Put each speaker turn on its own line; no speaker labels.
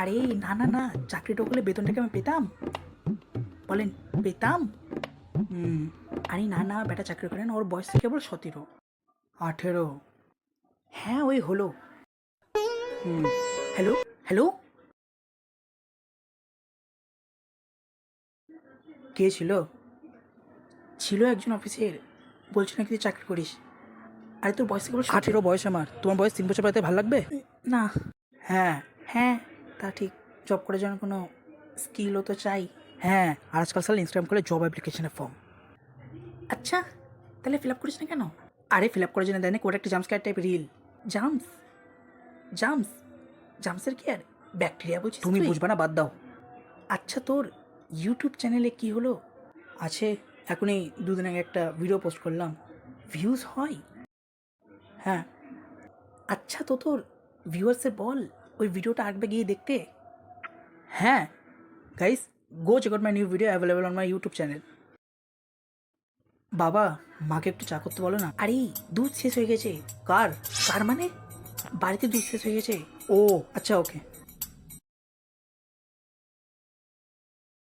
আরে না না না, চাকরিটা করলে বেতনটাকে আমি পেতাম, বলেন পেতাম। হুম। আরে না না, বেটা চাকরি করে না, ওর বয়স কেবল 17, 18। হ্যাঁ ওই হলো। হুম। হ্যালো হ্যালো, কে ছিল? ছিল একজন অফিসের, বলছি নাকি তুই চাকরি করিস। আরে তোর বয়স কেবল 18 বয়স, আমার তোমার বয়স 3 বছর বাড়াতে ভালো লাগবে না? হ্যাঁ হ্যাঁ, তা ঠিক। জব করার জন্য কোনো স্কিলও তো চাই। হ্যাঁ, আর আজকাল সাল ইনস্টাগ্রাম করলে জব অ্যাপ্লিকেশনের ফর্ম। আচ্ছা, তাহলে ফিল আপ করিস না কেন? আরে ফিল আপ করার জন্য দেয় না, ওটা একটা জাম্প স্কার টাইপ রিল। জাম্পস জাম্পস জাম্পসের কি আর ব্যাকটেরিয়া বলছিস তুমি? বুঝবা না, বাদ দাও। আচ্ছা তোর ইউটিউব চ্যানেলে কি হলো? আছে, এখনই দুদিন আগে একটা ভিডিও পোস্ট করলাম, ভিউজ হয়। হ্যাঁ। আচ্ছা তো তোর ভিউয়ার্সে বল ওই ভিডিওটা আঁকবে গিয়ে দেখতে। হ্যাঁ guys, go check out my new video available on my YouTube channel. বাবা, মাকে একটু চা করতে বলো না। আরে দুধ শেষ হয়ে গেছে। কার? কার মানে? বাড়িতে দুধ শেষ হয়ে গেছে। ও আচ্ছা, ওকে।